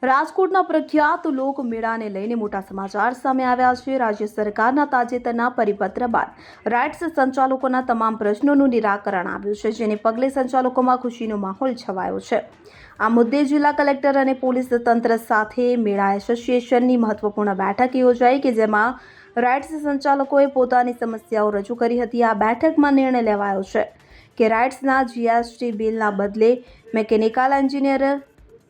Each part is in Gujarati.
રાજકોટના પ્રખ્યાત લોક મેળાને લઈને મોટા સમાચાર સામે આવ્યા છે। રાજ્ય સરકારના તાજેતરના પરિપત્ર બાદ રાઇડ્સ સંચાલકોના તમામ પ્રશ્નોનું નિરાકરણ આવ્યું છે, જેને પગલે સંચાલકોમાં ખુશીનો માહોલ છવાયો છે। આ મુદ્દે જિલ્લા કલેક્ટર અને પોલીસ તંત્ર સાથે મેળા એસોસિએશનની મહત્વપૂર્ણ બેઠક યોજાઈ કે જેમાં રાઇડ્સ સંચાલકોએ પોતાની સમસ્યાઓ રજૂ કરી હતી। આ બેઠકમાં નિર્ણય લેવાયો છે કે રાઇડ્સના જીએસટી બિલના બદલે મિકેનિકલ એન્જિનિયર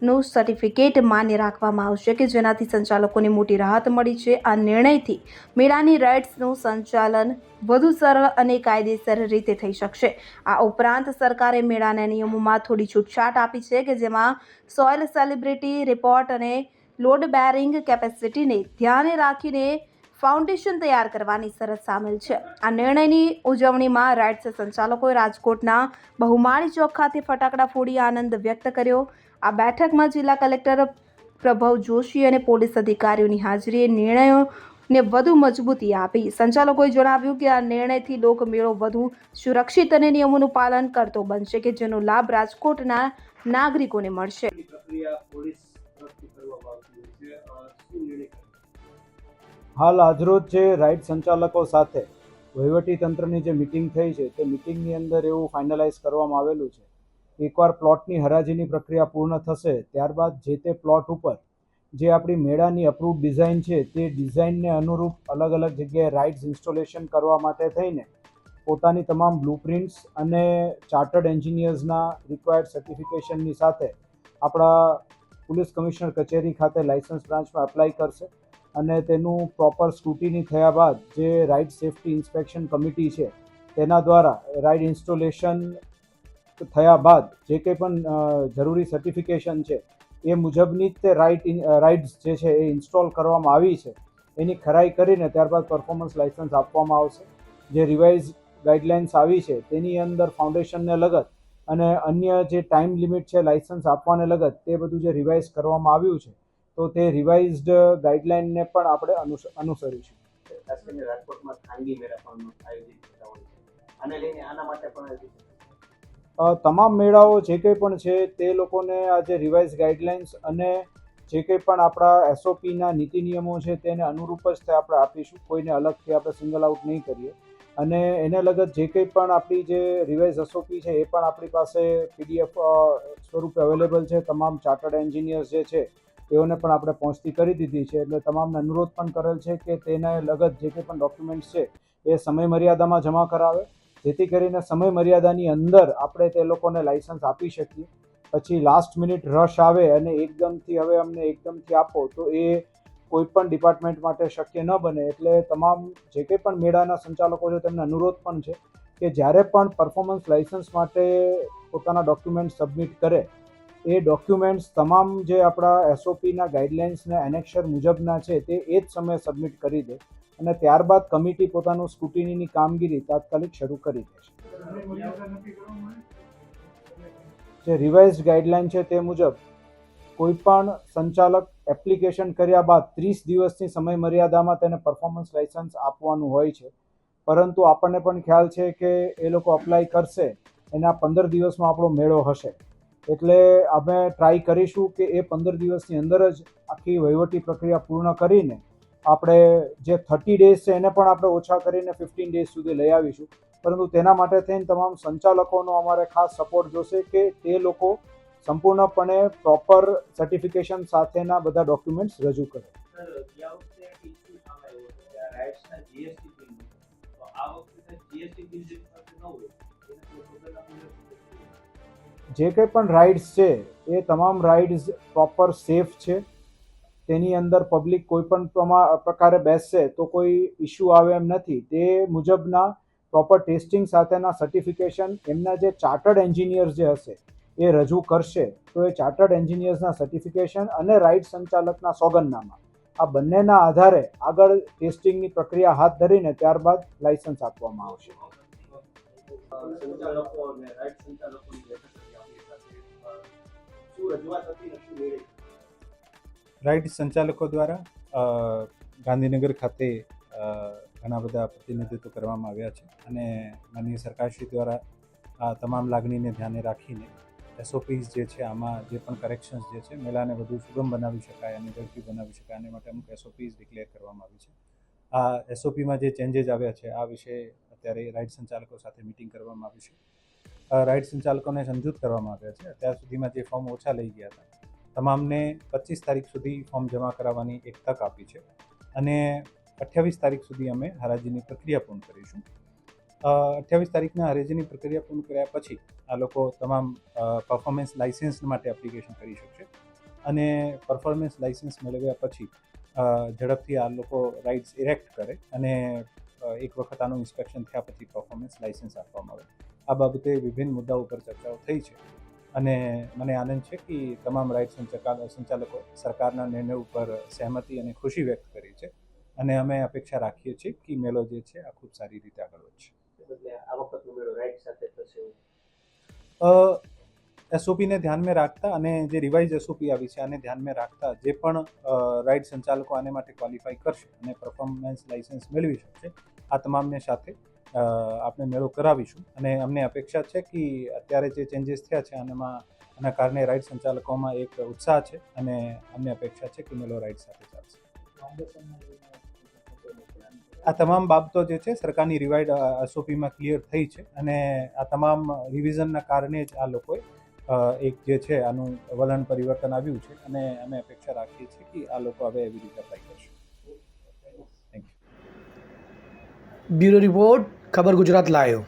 નું સર્ટિફિકેટ માન્ય રાખવામાં આવશે કે જેનાથી સંચાલકોને મોટી રાહત મળી છે। આ નિર્ણયથી મેળાની રાઇડ્સનું સંચાલન વધુ સરળ અને કાયદેસર રીતે થઈ શકશે। આ ઉપરાંત સરકારે મેળાના નિયમોમાં થોડી છૂટછાટ આપી છે કે જેમાં સોઇલ સેલિબ્રિટી રિપોર્ટ અને લોડ બેરિંગ કેપેસિટીને ધ્યાને રાખીને ફાઉન્ડેશન તૈયાર કરવાની શરત સામેલ છે। આ નિર્ણયની ઉજવણીમાં રાઇડ્સ સંચાલકોએ રાજકોટના બહુમાળી ચોક ખાતે ફટાકડા ફોડી આનંદ વ્યક્ત કર્યો। આ બેઠકમાં જિલ્લા કલેક્ટર પ્રભવ જોશી અને પોલીસ અધિકારીઓની હાજરીએ નિર્ણયોને વધુ મજબૂતી આપી। સંચાલકોએ જણાવ્યું કે આ નિર્ણયથી લોકમેળો વધુ સુરક્ષિત અને નિયમોનું પાલન કરતો બનશે કે જેનો લાભ રાજકોટના નાગરિકોને મળશે। હાલ આજરોજ જે રાઇડ સંચાલકો સાથે વહીવટી તંત્રની જે મિટિંગ થઈ છે તે મિટિંગની અંદર એવું ફાઇનલાઇઝ કરવામાં આવેલું છે, એકવાર પ્લોટની હરાજીની પ્રક્રિયા પૂર્ણ થશે ત્યારબાદ જે તે પ્લોટ ઉપર જે આપણી મેળાની અપ્રૂવ ડિઝાઇન છે તે ડિઝાઇનને અનુરૂપ અલગ અલગ જગ્યાએ રાઇડ્સ ઇન્સ્ટોલેશન કરવા માટે થઈને પોતાની તમામ બ્લુપ્રિન્ટ્સ અને ચાર્ટર્ડ એન્જિનિયર્સના રિક્વાયર્ડ સર્ટિફિકેશનની સાથે આપણા પોલીસ કમિશનર કચેરી ખાતે લાયસન્સ બ્રાન્ચમાં એપ્લાય કરશે અને તેનું પ્રોપર સ્ક્રુટિની થયા બાદ જે રાઇડ સેફ્ટી ઇન્સ્પેક્શન કમિટી છે તેના દ્વારા રાઇડ ઇન્સ્ટોલેશન થયા બાદ જે કંઈ પણ જરૂરી સર્ટિફિકેશન છે એ મુજબની જ તે રાઇડ્સ જે છે એ ઇન્સ્ટોલ કરવામાં આવી છે એની ખરાઈ કરીને ત્યારબાદ પરફોર્મન્સ લાઇસન્સ આપવામાં આવશે। જે રિવાઇઝ ગાઈડલાઇન્સ આવી છે તેની અંદર ફાઉન્ડેશનને લગત અને અન્ય જે ટાઈમ લિમિટ છે લાઇસન્સ આપવાને લગત તે બધું જે રિવાઇઝ કરવામાં આવ્યું છે તો તે રિવાઇઝડ ગાઈડલાઇનને પણ આપણે અનુસરીશું। ખાસ કરીને રાજકોટમાં ખાનગી મેળા પણ આયોજિત થતા હોય છે, આને લઈને આના માટે પણ તમામ મેળાઓ જે કંઈ પણ છે તે લોકોને આ જે રિવાઇઝ ગાઈડલાઇન્સ અને જે કંઈ પણ આપણા એસઓપીના નીતિ નિયમો છે તેને અનુરૂપ જ તે આપણે આપીશું, કોઈને અલગથી આપણે સિંગલ આઉટ નહીં કરીએ અને એને લગત જે કંઈ પણ આપણી જે રિવાઇઝ એસઓપી છે એ પણ આપણી પાસે પીડીએફ સ્વરૂપે અવેલેબલ છે। તમામ ચાર્ટર્ડ એન્જિનિયર્સ જે છે તેઓને પણ આપણે પહોંચતી કરી દીધી છે, એટલે તમામને અનુરોધ પણ કરેલ છે કે તેના લગત જે કંઈ પણ ડોક્યુમેન્ટ્સ છે એ સમય મર્યાદામાં જમા કરાવે જેથી કરીને સમય મર્યાદાની અંદર આપણે તે લોકોને લાઇસન્સ આપી શકીએ। પછી લાસ્ટ મિનિટ રશ આવે અને એકદમથી આપો તો એ કોઈ પણ ડિપાર્ટમેન્ટ માટે શક્ય ન બને, એટલે તમામ જે કંઈ પણ મેળાના સંચાલકો છે તેમને અનુરોધ પણ છે કે જ્યારે પણ પરફોર્મન્સ લાઇસન્સ માટે પોતાના ડોક્યુમેન્ટ્સ સબમિટ કરે એ ડોક્યુમેન્ટ્સ તમામ જે આપણા એસઓપીના ગાઈડલાઇન્સના એનેક્શર મુજબના છે તે એ જ સમયે સબમિટ કરી દે અને ત્યારબાદ કમિટી પોતાનું સ્ક્રુટિનીની કામગીરી તાત્કાલિક શરૂ કરી દેશે। જે રિવાઇઝડ ગાઈડલાઇન છે તે મુજબ કોઈપણ સંચાલક એપ્લિકેશન કર્યા બાદ 30 દિવસની સમય મર્યાદામાં તેને પરફોર્મન્સ લાઇસન્સ આપવાનું હોય છે, પરંતુ આપણને પણ ખ્યાલ છે કે એ લોકો અપ્લાય કરશે એના 15 દિવસમાં આપણો મેળો હશે, એટલે અમે ટ્રાય કરીશું કે એ 15 દિવસની અંદર જ આખી વહીવટી પ્રક્રિયા પૂર્ણ કરીને આપણે જે 30 ડેઝ છે એને પણ આપણે ઓછા કરીને 15 ડેઝ સુધી લઈ આવીશું, પરંતુ તેના માટે થઈને તમામ સંચાલકોનો અમારે ખાસ સપોર્ટ જોશે કે તે લોકો સંપૂર્ણપણે પ્રોપર સર્ટિફિકેશન સાથેના બધા ડોક્યુમેન્ટ્સ રજૂ કરે। જે કંઈ પણ રાઇડ્સ છે એ તમામ રાઇડ્સ પ્રોપર સેફ છે, તેની અંદર પબ્લિક કોઈ પણ પ્રકારે બેસશે તો કોઈ ઇસ્યુ આવે એમ નથી, તે મુજબના પ્રોપર ટેસ્ટિંગ સાથેના સર્ટિફિકેશન એમના જે ચાર્ટર્ડ એન્જિનિયર્સ જે હશે એ રજૂ કરશે તો એ ચાર્ટર્ડ એન્જિનિયર્સના સર્ટિફિકેશન અને રાઇડ સંચાલકના સોગંદનામા આ બંનેના આધારે આગળ ટેસ્ટિંગની પ્રક્રિયા હાથ ધરીને ત્યારબાદ લાઇસન્સ આપવામાં આવશે। રાઇડ સંચાલકો દ્વારા ગાંધીનગર ખાતે ઘણા બધા પ્રતિનિધિત્વ કરવામાં આવ્યા છે અને માનનીય સરકારશ્રી દ્વારા આ તમામ લાગણીને ધ્યાને રાખીને એસઓપીસ જે છે આમાં જે પણ કરેક્શન્સ જે છે મેળાને વધુ સુગમ બનાવી શકાય અને ઝડપી બનાવી શકાય આને માટે અમુક એસઓપીસ ડિક્લેર કરવામાં આવી છે. આ એસઓપીમાં જે ચેન્જીસ આવ્યા છે આ વિશે અત્યારે રાઇડ સંચાલકો સાથે મિટિંગ કરવામાં આવી છે. રાઇડ સંચાલકોને સમજૂત કરવામાં આવ્યા છે. અત્યાર સુધીમાં જે ફોર્મ ઓછા લઈ ગયા હતા તમામને 25 તારીખ સુધી ફોર્મ જમા કરાવવાની એક તક આપી છે અને 28 તારીખ સુધી અમે હરાજીની પ્રક્રિયા પૂર્ણ કરીશું. 28 તારીખના હરાજીની પ્રક્રિયા પૂર્ણ કર્યા પછી આ લોકો તમામ પરફોર્મન્સ લાઇસન્સ માટે એપ્લિકેશન કરી શકશે અને પરફોર્મન્સ લાઇસન્સ મેળવ્યા પછી ઝડપથી આ લોકો રાઇડ્સ ઇરેક્ટ કરે અને એક વખત આનું ઇન્સ્પેક્શન થયા પછી પરફોર્મન્સ લાઇસન્સ આપવામાં આવે. આ બાબતે વિભિન્ન મુદ્દાઓ ઉપર ચર્ચાઓ થઈ છે અને મને આનંદ છે કે તમામ રાઇડ સંચાલકો સરકારના નિર્ણય ઉપર સહેમતિ અને ખુશી વ્યક્ત કરી છે અને અમે અપેક્ષા રાખીએ છીએ કે મેળો જે છે આ ખૂબ સારી રીતે આગળ વધશે. એટલે આ વખતનો મેળો રાઇડ સાથે થશે એવું એસઓપીને ધ્યાનમાં રાખતા અને જે રિવાઇઝ એસઓપી આવી છે આને ધ્યાનમાં રાખતા જે પણ રાઇડ સંચાલકો આને માટે ક્વોલિફાય કરશે અને પરફોર્મન્સ લાઇસન્સ મેળવી શકશે આ તમામને સાથે આપણે મેળો કરાવીશું અને અમને અપેક્ષા છે કે અત્યારે જે ચેન્જીસ થયા છે આના કારણે રાઇડ સંચાલકોમાં એક ઉત્સાહ છે અને અમને અપેક્ષા છે કે મેળો રાઇડ સાથે ચાલશે. આ તમામ બાબતો જે છે સરકારની રિવાઇડ એસઓપીમાં ક્લિયર થઈ છે અને આ તમામ રિવિઝનના કારણે જ આ લોકોએ એક જે છે આનું વલણ પરિવર્તન આવ્યું છે અને અમે અપેક્ષા રાખીએ છીએ કે આ લોકો હવે એવી રીતે અપ્લાય કરશે. બ્યુરો રિપોર્ટ, ખબર ગુજરાત લાઈવ.